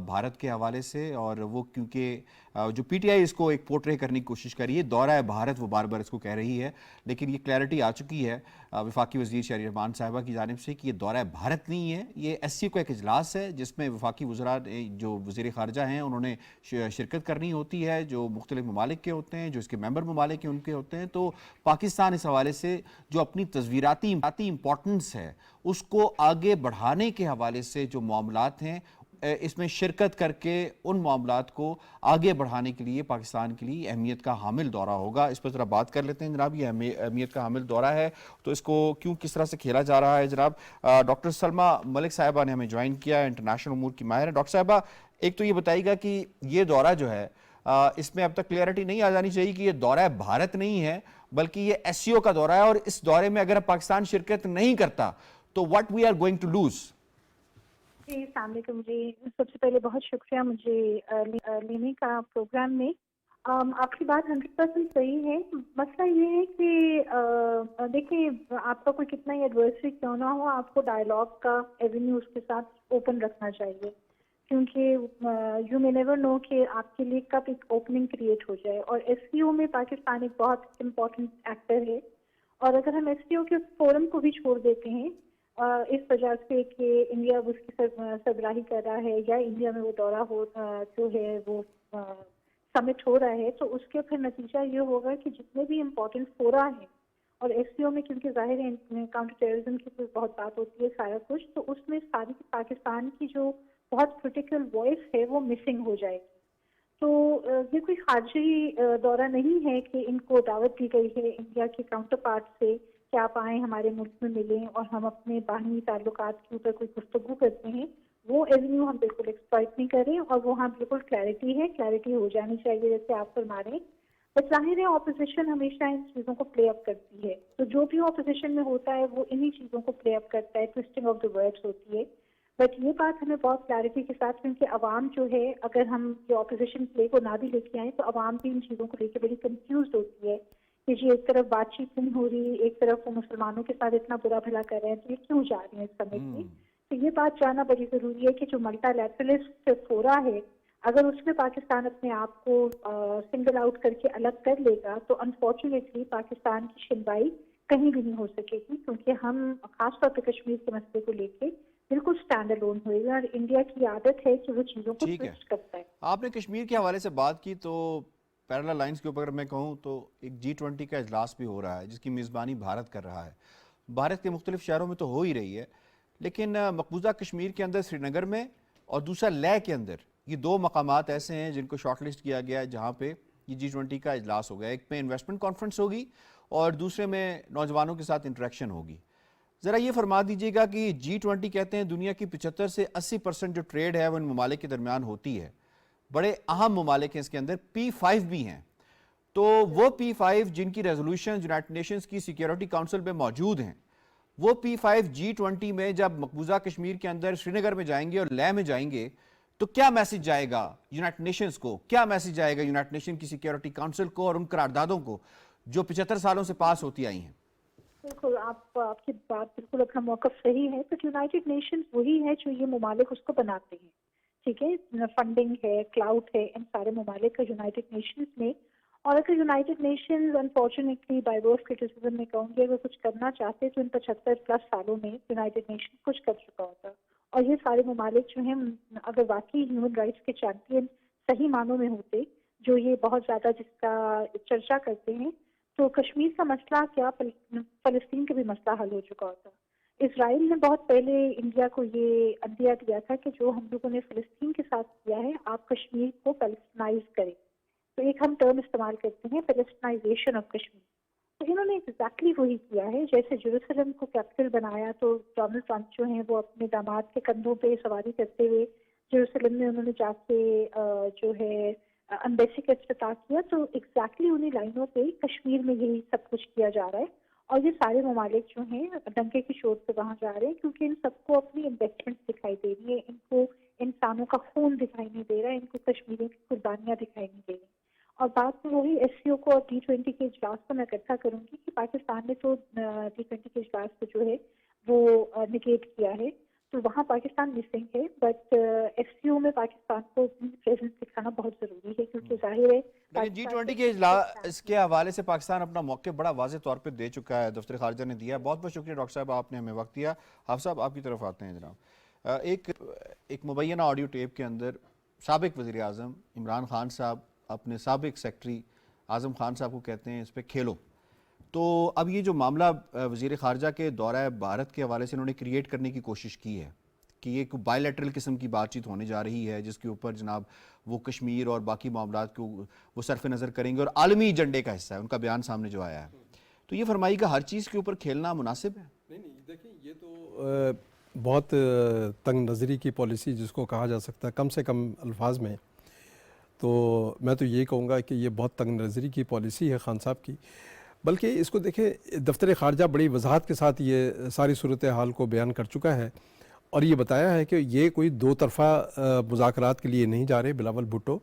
بھارت کے حوالے سے. اور وہ کیونکہ جو PTI اس کو ایک پورٹرے کرنے کی کوشش کر رہی ہے, دورہ ہے بھارت وہ بار بار اس کو کہہ رہی ہے, لیکن یہ کلیئرٹی آ چکی ہے وفاقی وزیر شہریار رحمان صاحبہ کی جانب سے کہ یہ دورہ بھارت نہیں ہے, یہ SCO کا ایک اجلاس ہے جس میں وفاقی وزراء جو وزیر خارجہ ہیں انہوں نے شرکت کرنی ہوتی ہے, جو مختلف ممالک کے ہوتے ہیں, جو اس کے ممبر ممالک کے ان کے ہوتے ہیں. تو پاکستان اس حوالے سے جو اپنی تصویراتی امپورٹنس ہے اس کو آگے بڑھانے کے حوالے سے جو معاملات ہیں اس میں شرکت کر کے ان معاملات کو آگے بڑھانے کے لیے پاکستان کے لیے اہمیت کا حامل دورہ ہوگا. اس پر ذرا بات کر لیتے ہیں جناب. یہ اہمیت کا حامل دورہ ہے تو اس کو کیوں کس طرح سے کھیلا جا رہا ہے جناب. ڈاکٹر سلمہ ملک صاحبہ نے ہمیں جوائن کیا ہے, انٹرنیشنل امور کی ماہر ہے. ڈاکٹر صاحبہ, ایک تو یہ بتائیے گا کہ یہ دورہ جو ہے اس میں اب تک کلیئرٹی نہیں آ جانی چاہیے کہ یہ دورہ بھارت نہیں ہے بلکہ یہ ایس سی او کا دورہ ہے, اور اس دورے میں اگر پاکستان شرکت نہیں کرتا تو what we are going to lose. جی السلام علیکم. جی سب سے پہلے بہت شکریہ مجھے لینے کا پروگرام میں. آپ کی بات 100% صحیح ہے. مسئلہ یہ ہے کہ دیکھیں, آپ کا کوئی کتنا ہی ایڈورسری کیوں نہ ہو, آپ کو ڈائلاگ کا ایونیو اس کے ساتھ اوپن رکھنا چاہیے, کیونکہ یو مے نیور نو کہ آپ کے لیے کب ایک اوپننگ کریٹ ہو جائے. اور ایس سی او میں پاکستان ایک بہت امپورٹنٹ ایکٹر ہے, اور اگر ہم ایس سی او کے فورم کو بھی چھوڑ دیتے ہیں اس وجہ سے کہ انڈیا اس کی سربراہی کر رہا ہے یا انڈیا میں وہ دورہ جو ہے وہ سمٹ ہو رہا ہے, تو اس کے پھر نتیجہ یہ ہوگا کہ جتنے بھی امپورٹنٹ فورا ہیں, اور ایس سی او میں کیونکہ ظاہر ہے کاؤنٹر ٹیررزم کی بہت بات ہوتی ہے سارا کچھ, تو اس میں ساری پاکستان کی جو بہت کرٹیکل وائس ہے وہ مسنگ ہو جائے گی. تو یہ کوئی خارجی دورہ نہیں ہے کہ ان کو دعوت دی گئی ہے انڈیا کے کاؤنٹر پارٹ سے کہ آپ آئیں ہمارے ملک میں ملیں اور ہم اپنے باہمی تعلقات کے اوپر کوئی گفتگو کرتے ہیں. وہ ایونیو ہم بالکل ایکسپلائٹ نہیں کریں, اور وہاں بالکل کلیئرٹی ہے, کلیئرٹی ہو جانی چاہیے جیسے آپ فرما رہے ہیں. بس ظاہر ہے اپوزیشن ہمیشہ ان چیزوں کو پلے اپ کرتی ہے, تو جو بھی اپوزیشن میں ہوتا ہے وہ انہی چیزوں کو پلے اپ کرتا ہے, ٹوسٹنگ آف دا ورڈز ہوتی ہے. بٹ یہ بات ہمیں بہت کلیئرٹی کے ساتھ, کیونکہ عوام جو ہے اگر ہم جو اپوزیشن پلے کو نہ بھی لے کے آئیں تو عوام بھی ان چیزوں کو لے کے بڑی کنفیوزڈ ہوتی ہے کہ جی ایک طرف بات چیت نہیں ہو رہی, ایک طرف وہ مسلمانوں کے ساتھ اتنا برا بھلا کر رہے ہیں, تو یہ کیوں جا رہے ہیں اس سمٹ میں. تو یہ بات جاننا بڑی ضروری ہے کہ جو ملٹا لیٹرلسٹ فورا ہے, اگر اس میں پاکستان اپنے آپ کو سنگل آؤٹ کر کے الگ کر لے گا تو انفارچونیٹلی پاکستان کی شنوائی کہیں بھی نہیں ہو سکے گی, کیونکہ ہم خاص طور پہ کشمیر کے مسئلے کو لے کے بالکل اسٹینڈ الون ہوئے گا, اور انڈیا کی عادت ہے کہ وہ چیزوں کو سوئچ کرتا ہے. آپ نے کشمیر کے حوالے سے بات کی تو پیرالل لائنز کے اوپر اگر میں کہوں تو ایک G20 کا اجلاس بھی ہو رہا ہے جس کی میزبانی بھارت کر رہا ہے. بھارت کے مختلف شہروں میں تو ہو ہی رہی ہے, لیکن مقبوضہ کشمیر کے اندر سری نگر میں اور دوسرا لیہ کے اندر یہ دو مقامات ایسے ہیں جن کو شارٹ لسٹ کیا گیا ہے جہاں پہ یہ G20 کا اجلاس ہو گیا. ایک میں انویسٹمنٹ کانفرنس ہوگی اور دوسرے میں نوجوانوں کے ساتھ انٹریکشن ہوگی. ذرا یہ فرما دیجئے گا کہ G20 کہتے ہیں دنیا کی 75 سے 80% جو ٹریڈ ہے وہ ان ممالک کے درمیان ہوتی ہے. بڑے اہم ممالک ہیں اس کے اندر, P5 بھی ہیں. تو وہ P5 جن کی ریزولوشن یونائٹڈ نیشنز کی سیکیورٹی کاؤنسل میں موجود ہیں, وہ P5 G20 میں جب مقبوضہ کشمیر کے اندر سری نگر میں جائیں گے اور لیہ میں جائیں گے تو کیا میسج جائے گا یونائٹڈ نیشنز کو, کیا میسج جائے گا یونائٹڈ نیشن کی سیکیورٹی کاؤنسل کو اور ان قراردادوں کو جو 75 سالوں سے پاس ہوتی آئی ہیں؟ بالکل آپ کی بات بالکل اپنا موقف صحیح ہے, بٹ یونائٹڈ نیشنز وہی ہے جو یہ ممالک اس کو بناتے ہیں. ٹھیک ہے, فنڈنگ ہے, کلاؤڈ ہے, ان سارے ممالک کا یونائٹڈ نیشنز میں. اور اگر united nations unfortunately by verse criticism میں کہوں گی اگر کچھ کرنا چاہتے تو ان 75+ سالوں میں یونائٹڈ نیشنز کچھ کر چکا ہوتا. اور یہ سارے ممالک جو ہیں اگر واقعی ہیومن رائٹس کے چیمپئن صحیح معنوں میں ہوتے, جو یہ بہت زیادہ جس کا چرچا کرتے ہیں, تو کشمیر کا مسئلہ کیا فلسطین کا بھی مسئلہ حل ہو چکا ہوتا. اسرائیل نے بہت پہلے انڈیا کو یہ عندیہ دیا تھا کہ جو ہم لوگوں نے فلسطین کے ساتھ کیا ہے آپ کشمیر کو فلسطینائز کریں. تو ایک ہم ٹرم استعمال کرتے ہیں فلسطینائزیشن آف کشمیر. تو انہوں نے ایگزیکٹلی وہی کیا ہے. جیسے جیروسلم کو کیپٹل بنایا تو ڈونلڈ ٹرمپ جو ہیں وہ اپنے داماد کے کندھوں پہ سواری کرتے ہوئے جیروسلم میں انہوں نے جا کے جو ہے امبیسی کا افتتاح کیا. تو ایگزیکٹلی انہیں لائنوں پہ کشمیر میں یہی سب کچھ کیا جا رہا ہے. اور یہ سارے ممالک جو ہیں ڈنکے کی چوٹ پہ وہاں جا رہے ہیں کیونکہ ان سب کو اپنی انویسٹمنٹ دکھائی دے رہی ہے, ان کو انسانوں کا خون دکھائی نہیں دے رہا ہے, ان کو کشمیریوں کی قربانیاں دکھائی نہیں دے رہی. اور بات میں وہی ایس سی او کو اور G20 کے اجلاس کو میں اکٹھا کروں گی کہ پاکستان نے تو G20 کے اجلاس کو جو ہے وہ نگیٹ کیا ہے, تو وہاں پاکستان مسنگ ہے. بٹ ایس سی او میں پاکستان کو پریزنس دکھانا بہت ضروری ہے کیونکہ ظاہر ہے لیکن G20 کے اجلاس کے حوالے سے پاکستان اپنا موقع بڑا واضح طور پہ دے چکا ہے, دفتر خارجہ نے دیا ہے. بہت بہت شکریہ ڈاکٹر صاحب, آپ نے ہمیں وقت دیا. حافظ صاحب آپ کی طرف آتے ہیں جناب. ایک مبینہ آڈیو ٹیپ کے اندر سابق وزیر اعظم عمران خان صاحب اپنے سابق سیکٹری اعظم خان صاحب کو کہتے ہیں اس پہ کھیلو. تو اب یہ جو معاملہ وزیر خارجہ کے دورہ بھارت کے حوالے سے انہوں نے کریٹ کرنے کی کوشش کی ہے کہ یہ ایک بائیلیٹرل قسم کی بات چیت ہونے جا رہی ہے جس کے اوپر جناب وہ کشمیر اور باقی معاملات کو وہ صرف نظر کریں گے اور عالمی ایجنڈے کا حصہ ہے ان کا بیان سامنے جو آیا ہے. تو یہ فرمائی کا ہر چیز کے اوپر کھیلنا مناسب ہے؟ نہیں دیکھیں یہ تو بہت تنگ نظری کی پالیسی جس کو کہا جا سکتا ہے کم سے کم الفاظ میں. تو میں تو یہی کہوں گا کہ یہ بہت تنگ نظری کی پالیسی ہے خان صاحب کی. بلکہ اس کو دیکھیں دفتر خارجہ بڑی وضاحت کے ساتھ یہ ساری صورتحال کو بیان کر چکا ہے اور یہ بتایا ہے کہ یہ کوئی دو طرفہ مذاکرات کے لیے نہیں جا رہے بلاول بھٹو.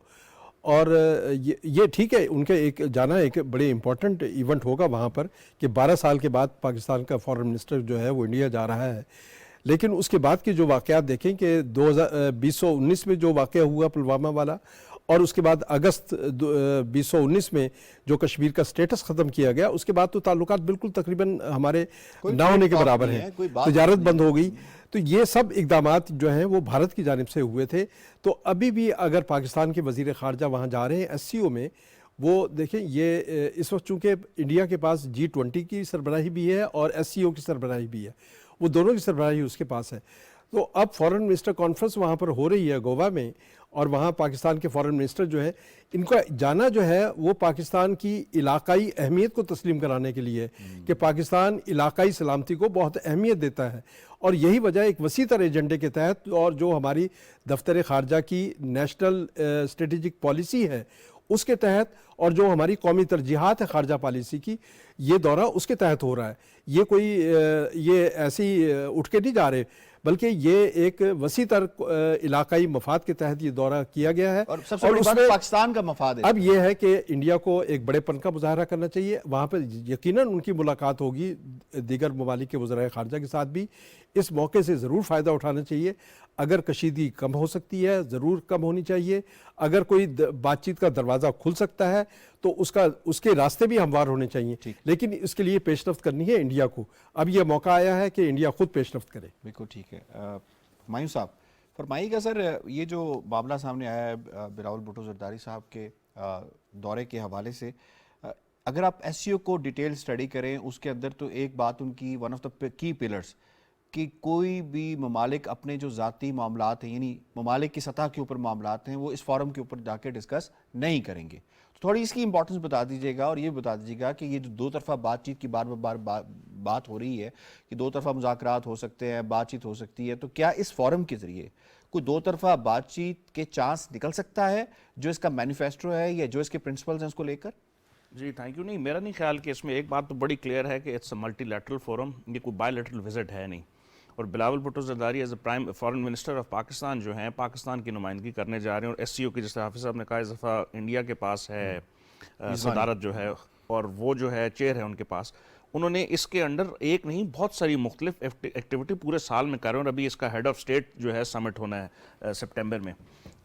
اور یہ ٹھیک ہے ان کے ایک جانا ایک بڑے امپورٹنٹ ایونٹ ہوگا وہاں پر کہ 12 سال کے بعد پاکستان کا فارن منسٹر جو ہے وہ انڈیا جا رہا ہے. لیکن اس کے بعد کے جو واقعات دیکھیں کہ 2019 میں جو واقعہ ہوا پلوامہ والا اور اس کے بعد اگست 2019 میں جو کشمیر کا سٹیٹس ختم کیا گیا اس کے بعد تو تعلقات بالکل تقریباً ہمارے نہ ہونے کے برابر ہیں. تجارت بند ہو گئی. تو یہ سب اقدامات جو ہیں وہ بھارت کی جانب سے ہوئے تھے. تو ابھی بھی اگر پاکستان کے وزیر خارجہ وہاں جا رہے ہیں ایس سی او میں وہ دیکھیں یہ اس وقت چونکہ انڈیا کے پاس G20 کی سربراہی بھی ہے اور ایس سی او کی سربراہی بھی ہے وہ دونوں کی سربراہی اس کے پاس ہے. تو اب فارن منسٹر کانفرنس وہاں پر ہو رہی ہے گوا میں اور وہاں پاکستان کے فارن منسٹر جو ہے ان کا جانا جو ہے وہ پاکستان کی علاقائی اہمیت کو تسلیم کرانے کے لیے کہ پاکستان علاقائی سلامتی کو بہت اہمیت دیتا ہے. اور یہی وجہ ایک وسیع تر ایجنڈے کے تحت اور جو ہماری دفتر خارجہ کی نیشنل اسٹریٹجک پالیسی ہے اس کے تحت اور جو ہماری قومی ترجیحات ہے خارجہ پالیسی کی یہ دورہ اس کے تحت ہو رہا ہے. یہ کوئی یہ ایسی اٹھ کے نہیں جا رہے بلکہ یہ ایک وسیع تر علاقائی مفاد کے تحت یہ دورہ کیا گیا ہے. اور سب سے بڑی بات پاکستان کا مفاد ہے. اب یہ ہے کہ انڈیا کو ایک بڑے پن کا مظاہرہ کرنا چاہیے. وہاں پہ یقیناً ان کی ملاقات ہوگی دیگر ممالک کے وزرائے خارجہ کے ساتھ بھی. اس موقع سے ضرور فائدہ اٹھانا چاہیے. اگر کشیدگی کم ہو سکتی ہے ضرور کم ہونی چاہیے. اگر کوئی بات چیت کا دروازہ کھل سکتا ہے تو اس کے راستے بھی ہموار ہونے چاہیے. لیکن اس کے لیے پیش رفت کرنی ہے انڈیا کو. اب یہ موقع آیا ہے کہ انڈیا خود پیش رفت کرے. بالکل ٹھیک ہے. ہمایوں صاحب فرمائیے گا سر یہ جو معاملہ سامنے آیا ہے بلاول بھٹو زرداری صاحب کے دورے کے حوالے سے اگر آپ ایس سی او کو ڈیٹیل سٹڈی کریں اس کے اندر تو ایک بات ان کی ون آف دا کی پلرز کہ کوئی بھی ممالک اپنے جو ذاتی معاملات ہیں یعنی ممالک کی سطح کے اوپر معاملات ہیں وہ اس فورم کے اوپر جا کے ڈسکس نہیں کریں گے. تو تھوڑی اس کی امپورٹنس بتا دیجیے گا اور یہ بتا دیجیے گا کہ یہ جو دو طرفہ بات چیت کی بار بار بات ہو رہی ہے کہ دو طرفہ مذاکرات ہو سکتے ہیں بات چیت ہو سکتی ہے تو کیا اس فورم کے ذریعے کوئی دو طرفہ بات چیت کے چانس نکل سکتا ہے جو اس کا مینیفیسٹو ہے یا جو اس کے پرنسپلز ہیں اس کو لے کر؟ جی تھینک یو. نہیں میرا نہیں خیال کہ اس میں ایک بات تو بڑی کلیئر ہے کہ it's a multilateral forum. یہ کوئی بائی لیٹرل وزٹ ہے نہیں. اور Bilawal Bhutto Zardari as a prime foreign minister of Pakistan جو ہیں پاکستان کی نمائندگی کرنے جا رہے ہیں اور ایس سی او کی جس طرح حافظ صاحب نے کہا اس دفعہ انڈیا کے پاس ہے صدارت جو ہے اور وہ جو ہے چیئر ہے ان کے پاس. انہوں نے اس کے انڈر ایک نہیں بہت ساری مختلف ایکٹیویٹی پورے سال میں کر رہے ہیں اور ابھی اس کا ہیڈ آف اسٹیٹ جو ہے سمٹ ہونا ہے سپٹمبر میں.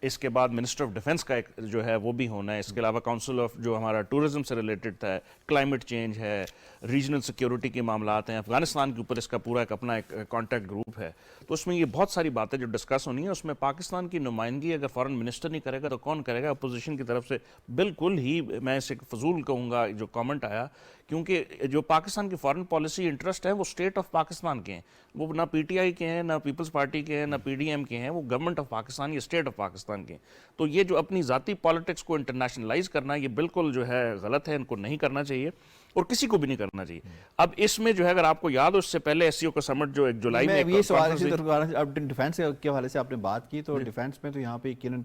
اس کے بعد منسٹر آف ڈیفنس کا ایک جو ہے وہ بھی ہونا ہے. اس کے علاوہ کاؤنسل آف جو ہمارا ٹورزم سے ریلیٹڈ تھا کلائمیٹ چینج ہے ریجنل سیکیورٹی کے معاملات ہیں افغانستان کے اوپر اس کا پورا ایک اپنا ایک کانٹیکٹ گروپ ہے. تو اس میں یہ بہت ساری باتیں جو ڈسکس ہونی ہیں اس میں پاکستان کی نمائندگی اگر فارن منسٹر نہیں کرے گا تو کون کرے گا؟ اپوزیشن کی طرف سے بالکل ہی میں اسے فضول کہوں گا جو کامنٹ آیا کیونکہ جو پاکستان کی فارن پالیسی انٹرسٹ ہے وہ اسٹیٹ آف پاکستان کے ہیں. وہ نہ پی ٹی آئی کے ہیں نہ پیپلز پارٹی کے ہیں نہ پی ڈی ایم کے ہیں. وہ گورنمنٹ آف پاکستان یا اسٹیٹ آف پاکستان کے ہیں. تو یہ جو اپنی ذاتی پالیٹکس کو انٹرنیشنلائز کرنا یہ بالکل جو ہے غلط ہے. ان کو نہیں کرنا چاہیے اور کسی کو بھی نہیں کرنا چاہیے. اب اس میں جو ہے اگر آپ کو یاد ہو اس سے پہلے ایس سی او کا سمٹ جو 1 جولائی میں یہ سوال اب ڈیفینس کے حوالے سے آپ نے بات کی تو ڈیفینس میں تو یہاں پہ یقیناً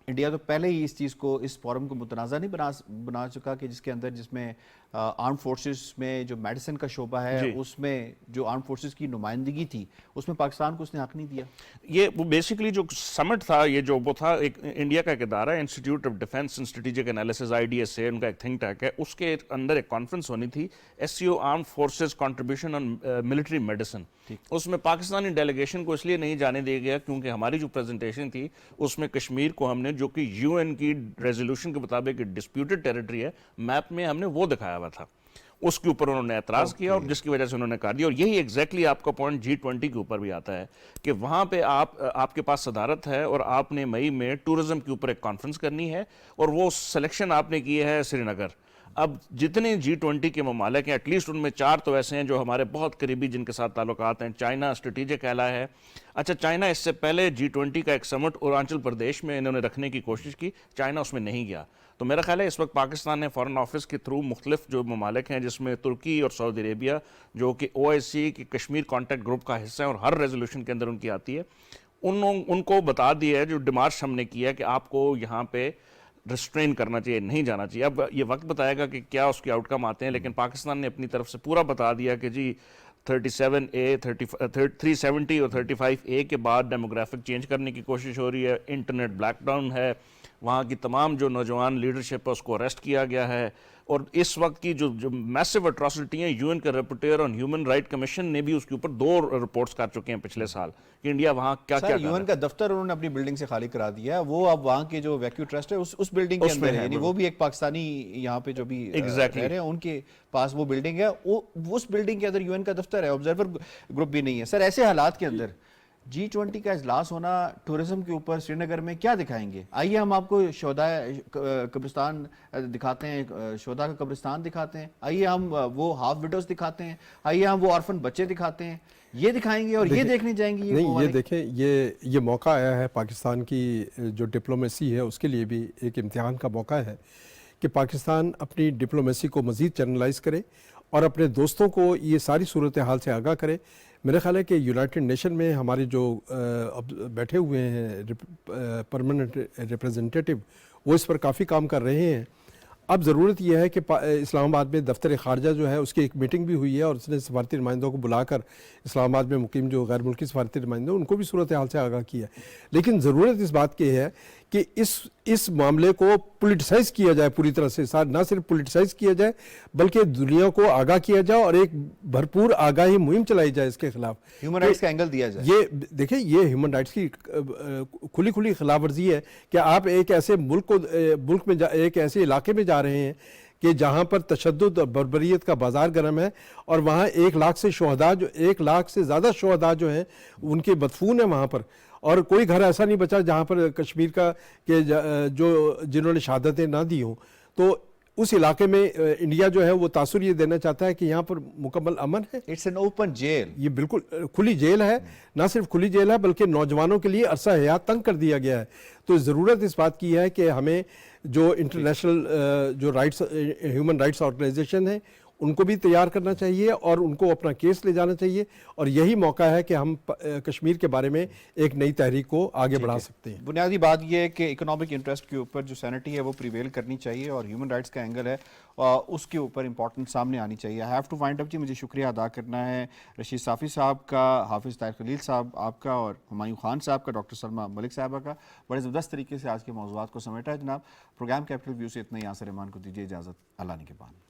انڈیا تو پہلے ہی اس چیز کو اس فورم کو متنازع نہیں بنا چکا کہ جس کے اندر جس میں آرم فورسز میں جو میڈیسن کا شعبہ ہے اس میں جو آرم فورسز کی نمائندگی تھی اس میں پاکستان کو اس نے حق نہیں دیا. یہ وہ بیسیکلی جو سمٹ تھا یہ جو وہ تھا ایک انڈیا کا ایک ادارہ ہے institute of defence and strategic analysis IDSA ان کا ایک تھنک ٹینک ہے. اس کے اندر ایک کانفرنس ہونی تھی ایس سی او آرم فورسز کنٹریبیوشن آن ملٹری میڈیسن. اس میں پاکستانی ڈیلیگیشن کو اس لیے نہیں جانے دیا گیا کیونکہ ہماری جو پریزنٹیشن تھی اس میں کشمیر کو ہم نے جو کہ UN کی ریزولوشن کے مطابق ڈسپیوٹڈ ٹیریٹری ہے میپ میں ہم نے وہ دکھایا ہوا تھا. اس کے اوپر انہوں نے اعتراض کیا اور جس کی وجہ سے انہوں نے کہا دیا. اور یہی ایگزیکٹلی آپ کا پوائنٹ G20 کے اوپر بھی آتا ہے کہ وہاں پہ آپ کے پاس صدارت ہے اور آپ نے مئی میں ٹورزم کے اوپر ایک کانفرنس کرنی ہے اور وہ سلیکشن آپ نے کی ہے سری نگر. اب جتنے G20 کے ممالک ہیں ایٹ لیسٹ ان میں 4 تو ایسے ہیں جو ہمارے بہت قریبی جن کے ساتھ تعلقات ہیں. چائنا اسٹریٹجک ایلا ہے. اچھا چائنا اس سے پہلے G20 کا ایک سمٹ اروناچل پردیش میں انہوں نے رکھنے کی کوشش کی, چائنا اس میں نہیں گیا. تو میرا خیال ہے اس وقت پاکستان نے فارن آفس کے تھرو مختلف جو ممالک ہیں جس میں ترکی اور سعودی عربیہ جو کہ OIC کی کشمیر کانٹیکٹ گروپ کا حصہ ہے اور ہر ریزولوشن کے اندر ان کی آتی ہے, ان کو بتا دیا ہے جو ڈیمارش ہم نے کیا ہے کہ آپ کو یہاں پہ ریسٹرین کرنا چاہیے, نہیں جانا چاہیے. اب یہ وقت بتائے گا کہ کیا اس کے آؤٹ کم آتے ہیں, لیکن پاکستان نے اپنی طرف سے پورا بتا دیا کہ جی 37A 370 اور 35A کے بعد ڈیموگرافک چینج کرنے کی کوشش ہو رہی ہے. انٹرنیٹ بلیک ڈاؤن ہے, وہاں کی تمام جو نوجوان لیڈرشپ ہے اس کو اریسٹ کیا گیا ہے. اور اس وقت کی جو میسو اٹراسٹی ہیں, UN کا reporter on human right commission نے بھی اس کے اوپر 2 رپورٹس کر چکے ہیں پچھلے سال کہ انڈیا وہااں کیا کیا کر رہا ہے. UN کا دفتر انہوں نے اپنی بلڈنگ سے خالی کرا دیا ہے, وہ اب وہاں کے جو ویکیو ٹرسٹ ہے اس بلڈنگ کے اندر ہے, یعنی وہ بھی ایک پاکستانی یہاں پہ جو بھی رہ رہے ہیں ان کے پاس وہ بلڈنگ ہے, اس بلڈنگ کے اندر UN کا دفتر ہے, آبزرور گروپ بھی نہیں ہے. سر ایسے حالات کے اندر G20 کا اجلاس ہونا ٹورزم کے اوپر سری نگر میں کیا دکھائیں گے؟ آئیے ہم آپ کو شہدائے قبرستان دکھاتے ہیں, شہداء کا قبرستان دکھاتے ہیں, آئیے ہم وہ ہاف وڈوز دکھاتے ہیں, آئیے ہم وہ آرفن بچے دکھاتے ہیں, یہ دکھائیں گے اور یہ دیکھنے جائیں گے؟ نہیں, یہ دیکھیں یہ موقع آیا ہے پاکستان کی جو ڈپلومیسی ہے اس کے لیے بھی ایک امتحان کا موقع ہے کہ پاکستان اپنی ڈپلومیسی کو مزید چینلائز کرے اور اپنے دوستوں کو یہ ساری صورتحال سے آگاہ کرے. میرا خیال ہے کہ یونائٹڈ نیشن میں ہمارے جو بیٹھے ہوئے ہیں پرماننٹ ریپریزنٹیٹیو وہ اس پر کافی کام کر رہے ہیں. اب ضرورت یہ ہے کہ اسلام آباد میں دفتر خارجہ جو ہے اس کی ایک میٹنگ بھی ہوئی ہے اور اس نے سفارتی نمائندوں کو بلا کر اسلام آباد میں مقیم جو غیر ملکی سفارتی نمائندے ان کو بھی صورتحال سے آگاہ کیا ہے. لیکن ضرورت اس بات کی ہے کہ اس معاملے کو پولیٹیسائز کیا جائے پوری طرح سے, نہ صرف پولیٹیسائز کیا جائے بلکہ دنیا کو آگاہ کیا جائے اور ایک بھرپور آگاہی مہم چلائی جائے اس کے خلاف. ہیومن رائٹس کا اینگل دیا جائے. یہ دیکھیں یہ ہیومن رائٹس کی کھلی خلاف ورزی ہے کہ آپ ایک ایسے ملک میں ایک ایسے علاقے میں جا رہے ہیں کہ جہاں پر تشدد اور بربریت کا بازار گرم ہے اور وہاں 1 لاکھ سے شہداء 1 لاکھ سے زیادہ شہداء جو ہیں ان کے مدفون ہیں وہاں پر, اور کوئی گھر ایسا نہیں بچا جہاں پر کشمیر کا کہ جنہوں نے شہادتیں نہ دی ہوں. تو اس علاقے میں انڈیا جو ہے وہ تاثر یہ دینا چاہتا ہے کہ یہاں پر مکمل امن ہے. It's an open jail. یہ بالکل کھلی جیل ہے, نہ صرف کھلی جیل ہے بلکہ نوجوانوں کے لیے عرصہ حیات تنگ کر دیا گیا ہے. تو ضرورت اس بات کی ہے کہ ہمیں جو انٹرنیشنل جو رائٹس ہیومن رائٹس آرگنائزیشن ہیں ان کو بھی تیار کرنا چاہیے اور ان کو اپنا کیس لے جانا چاہیے, اور یہی موقع ہے کہ ہم کشمیر کے بارے میں ایک نئی تحریک کو آگے بڑھا سکتے ہیں. بنیادی بات یہ ہے کہ اکنامک انٹرسٹ کے اوپر جو سینٹی ہے وہ پریویل کرنی چاہیے اور ہیومن رائٹس کا اینگل ہے اس کے اوپر امپورٹنٹ سامنے آنی چاہیے. آئی ہیو ٹو وائنڈ اپ جی. مجھے شکریہ ادا کرنا ہے رشید صافی صاحب کا, حافظ طاہر خلیل صاحب آپ کا, اور ہمایوں خان صاحب کا, ڈاکٹر سلمہ ملک صاحبہ کا. بڑے زبردست طریقے سے آج کے موضوعات کو سمیٹا ہے جناب. پروگرام کیپٹل ویو سے اتنا ہی. یاسر رحمان کو دیجیے اجازت. اللہ نگہبان.